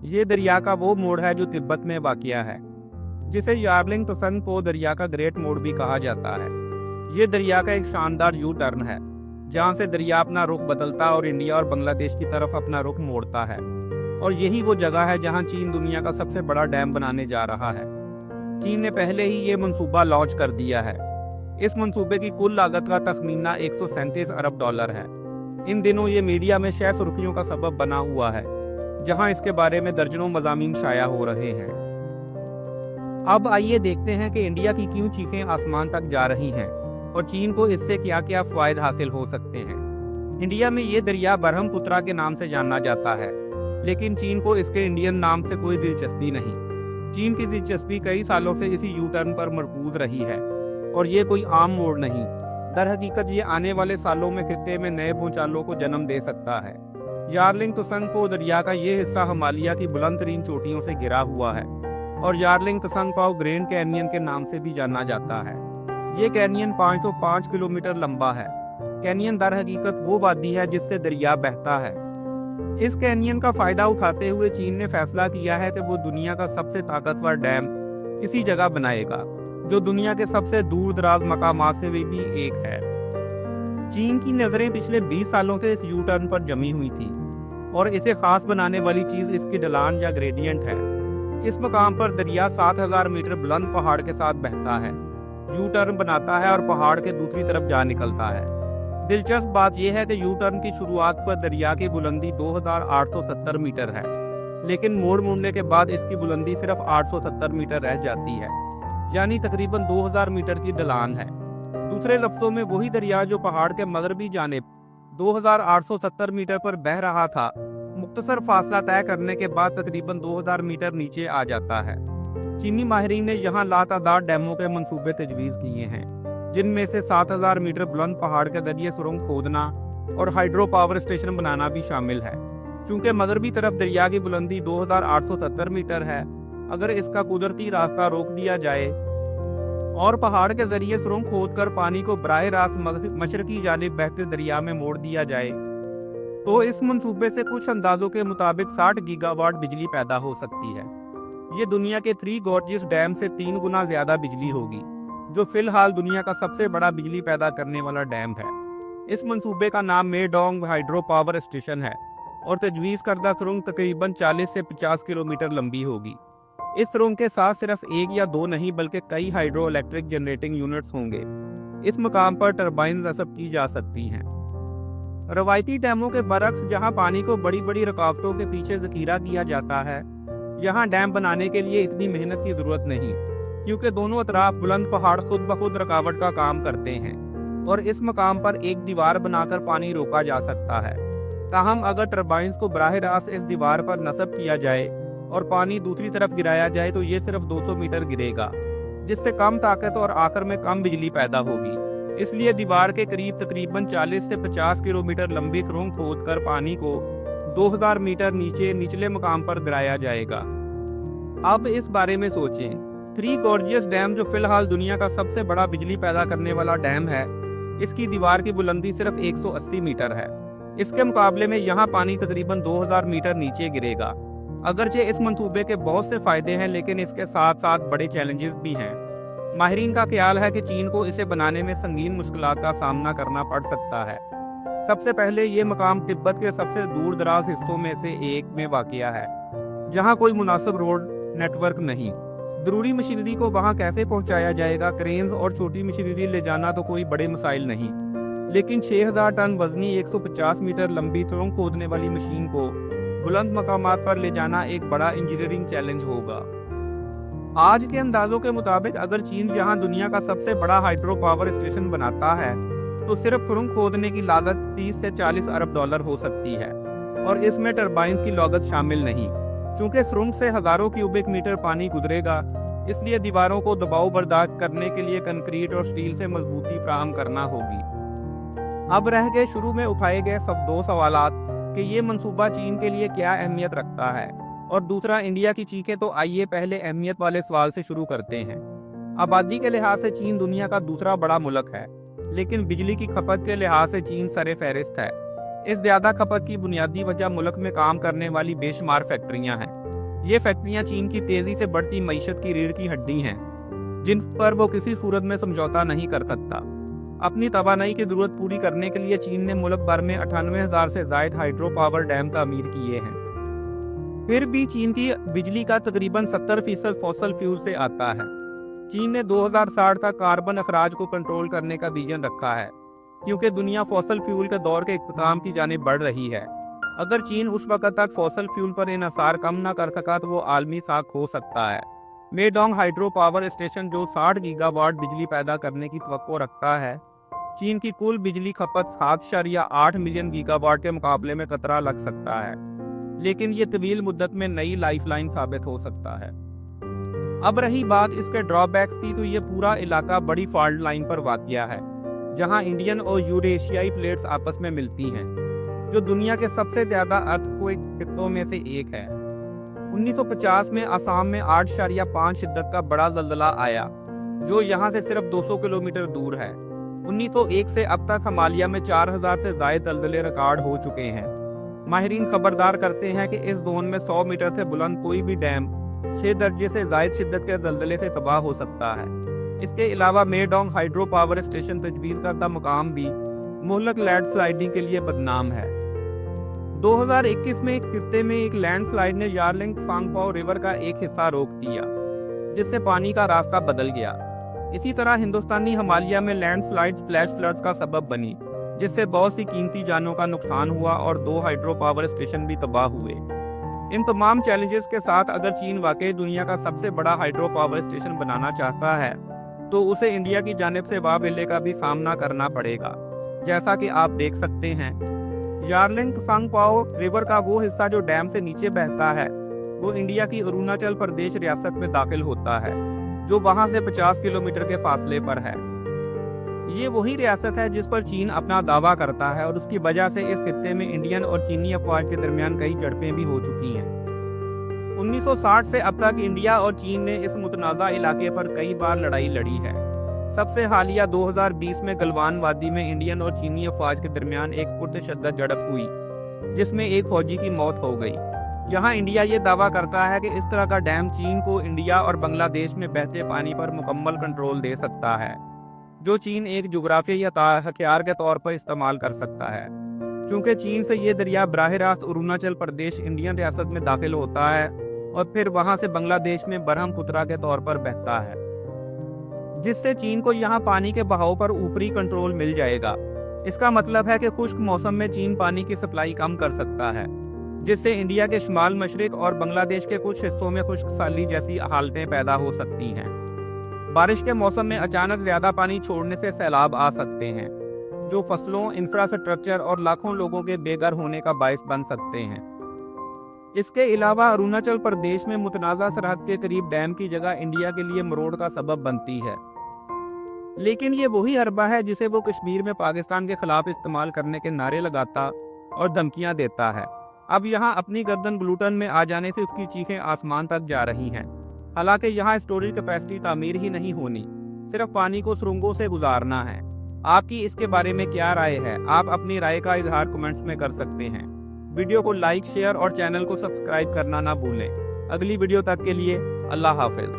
ये दरिया का वो मोड़ है जो तिब्बत में वाक़िया है, जिसे यार्लिंग त्संग पो दरिया का ग्रेट मोड़ भी कहा जाता है। ये दरिया का एक शानदार यू टर्न है, जहाँ से दरिया अपना रुख बदलता और इंडिया और बांग्लादेश की तरफ अपना रुख मोड़ता है। और यही वो जगह है जहाँ चीन दुनिया का सबसे बड़ा डैम बनाने जा रहा है। चीन ने पहले ही ये मंसूबा लॉन्च कर दिया है। इस मंसूबे की कुल लागत का तखमीना 137 अरब डॉलर है। इन दिनों ये मीडिया में शह सुर्खियों का सबब बना हुआ है, जहां इसके बारे में दर्जनों मज़ामीन शाया हो रहे हैं। अब आइए देखते हैं कि इंडिया की क्यों चीखें आसमान तक जा रही हैं और चीन को इससे क्या क्या फ़ायदे हासिल हो सकते हैं। इंडिया में ये दरिया ब्रह्मपुत्रा के नाम से जाना जाता है, लेकिन चीन को इसके इंडियन नाम से कोई दिलचस्पी नहीं। चीन की दिलचस्पी कई सालों से इसी यू टर्न पर मरकूज रही है और ये कोई आम मोड़ नहीं। दरहकीकत ये आने वाले सालों में खित्ते में नए भूचालों को जन्म दे सकता है। यार्लिंग त्संग पो दरिया का ये हिस्सा हिमालय की बुलंद तरीन चोटियों से घिरा हुआ है और यार्लिंग त्संग पाओ ग्रैंड कैनियन के नाम से भी जाना जाता है। ये कैनियन 505 किलोमीटर लंबा है। कैनियन दरहकीकत वो वादी है जिससे दरिया बहता है। इस कैनियन का फायदा उठाते हुए चीन ने फैसला किया है कि वो दुनिया का सबसे ताकतवर डैम इसी जगह बनाएगा, जो दुनिया के सबसे दूर दराज मकामात से भी एक है। चीन की नज़रें पिछले 20 सालों से इस यू टर्न पर जमी हुई थी और इसे खास बनाने वाली चीज़ इसकी ढलान या ग्रेडियंट है। इस मकाम पर दरिया 7000 मीटर बुलंद पहाड़ के साथ बहता है, यू टर्न बनाता है और पहाड़ के दूसरी तरफ जा निकलता है। दिलचस्प बात यह है कि यू टर्न की शुरुआत पर दरिया की बुलंदी 2870 मीटर है, लेकिन मोड़ मुड़ने के बाद इसकी बुलंदी सिर्फ 870 मीटर रह जाती है, यानी तकरीबन 2000 मीटर की ढलान है। दूसरे लफ्जों में वही दरिया जो पहाड़ के मगरबी जानिब 2870 मीटर पर बह रहा था, मुख्तसर फासला तय करने के बाद तकरीबन 2000 मीटर नीचे आ जाता है। चीनी माहिरीन ने यहाँ लातादाद डैमों के मंसूबे तजवीज़ किए हैं, जिनमें से 7000 मीटर बुलंद पहाड़ के जरिए सुरंग खोदना और हाइड्रो पावर स्टेशन बनाना भी शामिल है। चूंकि मगरबी तरफ दरिया की बुलंदी 2870 मीटर है, अगर इसका कुदरती रास्ता रोक दिया जाए और पहाड़ के जरिए सुरंग खोदकर पानी को बराह रास्त मशरकी जानिब बहते दरिया में मोड़ दिया जाए, तो इस मंसूबे से कुछ अंदाजों के मुताबिक 60 गीगावाट बिजली पैदा हो सकती है। ये दुनिया के 3 गॉर्जियस डैम से 3 गुना ज्यादा बिजली होगी, जो फिलहाल दुनिया का सबसे बड़ा बिजली पैदा करने वाला डैम है। इस मंसूबे का नाम मेडोंग हाइड्रो पावर स्टेशन है और तजवीज़ करदा सुरंग तकरीबन 40 से 50 किलोमीटर लंबी होगी। इस सुरंग के साथ सिर्फ 1 या 2 नहीं बल्कि कई हाइड्रो इलेक्ट्रिक जनरेटिंग यूनिट्स होंगे। इस मकाम पर टरबाइन नस्ब की जा सकती हैं। रवायती डैमों के बरक्स, जहां पानी को बड़ी बड़ी रुकावटों के पीछे ज़खीरा किया जाता है, यहाँ डैम बनाने के लिए इतनी मेहनत की ज़रूरत नहीं, क्योंकि दोनों अतराफ बुलंद पहाड़ खुद ब खुद रुकावट का काम करते हैं और इस मकाम पर एक दीवार बनाकर पानी रोका जा सकता है। ताहम अगर टरबाइंस को बराह रास्त इस दीवार पर नस्ब किया जाए और पानी दूसरी तरफ गिराया जाए तो ये सिर्फ 200 मीटर गिरेगा, जिससे कम ताकत और आखिर में कम बिजली पैदा होगी। इसलिए दीवार के करीब तकरीबन 40 से 50 किलोमीटर लंबी सुरंग खोदकर पानी को 2000 मीटर नीचे निचले मकाम पर गिराया जाएगा। अब इस बारे में सोचें। 3 गॉर्जियस डैम, जो फिलहाल दुनिया का सबसे बड़ा बिजली पैदा करने वाला डैम है, इसकी दीवार की बुलंदी सिर्फ 180 मीटर है। इसके मुकाबले में यहाँ पानी तकरीबन 2000 मीटर नीचे गिरेगा। अगरचे इस मंसूबे के बहुत से फायदे हैं, लेकिन इसके साथ साथ बड़े चैलेंजेस भी हैं। माहिरीन का ख्याल है कि चीन को इसे बनाने में संगीन मुश्किलात का सामना करना पड़ सकता है। सबसे पहले ये मकाम तिब्बत के सबसे दूर दराज हिस्सों में से एक में वाक़िया है, जहाँ कोई मुनासिब रोड नेटवर्क नहीं। ज़रूरी मशीनरी को वहाँ कैसे पहुँचाया जाएगा? क्रेन्स और छोटी मशीनरी ले जाना तो कोई बड़े मसाइल नहीं, लेकिन 6000 टन वजनी 150 मीटर लंबी सुरंग खोदने वाली मशीन को बुलंद मकामात पर ले जाना एक बड़ा इंजीनियरिंग चैलेंज होगा। आज के अंदाजों के मुताबिक अगर चीन यहाँ दुनिया का सबसे बड़ा हाइड्रो पावर स्टेशन बनाता है, तो सिर्फ सुरंग खोदने की लागत 30 से 40 अरब डॉलर हो सकती है और इसमें टरबाइंस की लागत शामिल नहीं। चूँकि सुरंग से हज़ारों क्यूबिक मीटर पानी गुजरेगा, इसलिए दीवारों को दबाव बर्दाश्त करने के लिए कंक्रीट और स्टील से मजबूती फराहम करना होगी। अब रह गए शुरू में उठाए गए सब 2 सवालात कि ये मंसूबा चीन के लिए क्या अहमियत रखता है, और दूसरा इंडिया की चीखें। तो आइए पहले अहमियत वाले सवाल से शुरू करते हैं। आबादी के लिहाज से चीन दुनिया का दूसरा बड़ा मुल्क है, लेकिन बिजली की खपत के लिहाज से चीन सरे फहरिस्त है। इस ज़्यादा खपत की बुनियादी वजह मुल्क में काम करने वाली बेशुमार फैक्ट्रियां हैं। ये फैक्ट्रियां चीन की तेज़ी से बढ़ती मईशत की रीढ़ की हड्डी हैं, जिन पर वो किसी सूरत में समझौता नहीं कर सकता। अपनी तवानाई की जरूरत पूरी करने के लिए चीन ने मुल्क भर में 98,000 से ज़ायद हाइड्रो पावर डैम तामीर किए हैं। फिर भी चीन की बिजली का तकरीबन 70% फॉसल फ्यूल से आता है। चीन ने 2060 तक कार्बन अखराज को कंट्रोल करने का विजन रखा है, क्योंकि दुनिया फॉसल फ्यूल के दौर के इख्तिताम की जानिब बढ़ रही है। अगर चीन उस वक्त तक फॉसल फ्यूल पर इन्हिसार कम ना कर सका तो वो आलमी साख खो सकता है। मेडोंग हाइड्रो पावर स्टेशन, जो 60 गीगावाट बिजली पैदा करने की तवक्को रखता है, चीन की कुल बिजली खपत 7.8 मिलियन गीगावाट के मुकाबले में कतरा लग सकता है, लेकिन ये तवील मुद्दत में नई लाइफलाइन साबित हो सकता है। अब रही बात इसके ड्रॉबैक्स की, तो ये पूरा इलाका बड़ी फॉल्ट लाइन पर वाक़िया है, जहां इंडियन और यूरेशियाई प्लेट्स आपस में मिलती हैं, जो दुनिया के सबसे ज़्यादा अर्थक्वेक खित्तों में से एक है। 1950 में असम में 8.5 शिद्दत का बड़ा ज़लज़ला आया, जो यहाँ से सिर्फ 200 किलोमीटर दूर है। 1901 से अब तक हिमालय में 4,000 से ज़ायद ज़लज़ले रिकॉर्ड हो चुके हैं। माहिरीन खबरदार करते हैं कि इस जोन में 100 मीटर से बुलंद कोई भी डैम 6 दर्जे से ज़ायद शिद्दत के ज़लज़ले से तबाह हो सकता है। इसके अलावा मेडोंग हाइड्रो पावर स्टेशन तजवीज़ करदा मुकाम भी मुहलक लैंडस्लाइडिंग के लिए बदनाम है। 2021 में खित्ते में एक लैंडस्लाइड ने यारलिंग त्सांगपाओ रिवर का एक हिस्सा रोक दिया, जिससे पानी का रास्ता बदल गया। इसी तरह हिंदुस्तानी हिमालय में लैंडस्लाइड्स फ्लैश फ्लड्स का सबब बनी, जिससे बहुत सी कीमती जानों का नुकसान हुआ और 2 हाइड्रो पावर स्टेशन भी तबाह हुए। इन तमाम चैलेंजेस के साथ अगर चीन वाकई दुनिया का सबसे बड़ा हाइड्रो पावर स्टेशन बनाना चाहता है, तो उसे इंडिया की जानिब से वाबिले का भी सामना करना पड़ेगा। जैसा कि आप देख सकते हैं, यारलिंग त्सांगपाओ रिवर का वो हिस्सा जो डैम से नीचे बहता है, वो इंडिया की अरुणाचल प्रदेश रियासत में दाखिल होता है, जो वहां से 50 किलोमीटर के फासले पर है। ये वही रियासत है जिस पर चीन अपना दावा करता है, और उसकी वजह से इस खित्ते में इंडियन और चीनी अफवाज के दरमियान कई झड़पें भी हो चुकी हैं। 1960 से अब तक इंडिया और चीन ने इस मुतनाज़ा इलाके पर कई बार लड़ाई लड़ी है। सबसे हालिया 2020 में गलवान वादी में इंडियन और चीनी अफवाज के दरमियान एक पुरतशद्दद झड़प हुई, जिसमें एक फौजी की मौत हो गई। यहाँ इंडिया ये दावा करता है कि इस तरह का डैम चीन को इंडिया और बांग्लादेश में बहते पानी पर मुकम्मल कंट्रोल दे सकता है, जो चीन एक जुग्राफियाई हथियार के तौर पर इस्तेमाल कर सकता है। चूँकि चीन से ये दरिया बराह रास्त अरुणाचल प्रदेश इंडियन रियासत में दाखिल होता है और फिर वहाँ से बांग्लादेश में बरहमपुत्रा के तौर पर बहता है, जिससे चीन को यहाँ पानी के बहाव पर ऊपरी कंट्रोल मिल जाएगा। इसका मतलब है कि खुश्क मौसम में चीन पानी की सप्लाई कम कर सकता है, जिससे इंडिया के शुमाल मशरिक और बांग्लादेश के कुछ हिस्सों में खुश्क साली जैसी हालतें पैदा हो सकती हैं। बारिश के मौसम में अचानक ज़्यादा पानी छोड़ने से सैलाब आ सकते हैं, जो फसलों, इंफ्रास्ट्रक्चर और लाखों लोगों के बेघर होने का बायस बन सकते हैं। इसके अलावा अरुणाचल प्रदेश में मुतनाज़ा सरहद के करीब डैम की जगह इंडिया के लिए मरोड़ का सबब बनती है। लेकिन ये वही हरबा है जिसे वो कश्मीर में पाकिस्तान के खिलाफ इस्तेमाल करने के नारे लगाता और धमकियां देता है। अब यहाँ अपनी गर्दन ग्लूटन में आ जाने से उसकी चीखें आसमान तक जा रही हैं। हालांकि यहाँ स्टोरेज कैपेसिटी तामीर ही नहीं होनी, सिर्फ पानी को सुरंगों से गुजारना है। आपकी इसके बारे में क्या राय है? आप अपनी राय का इजहार कमेंट्स में कर सकते हैं। वीडियो को लाइक, शेयर और चैनल को सब्सक्राइब करना ना भूलें। अगली वीडियो तक के लिए अल्लाह हाफिज।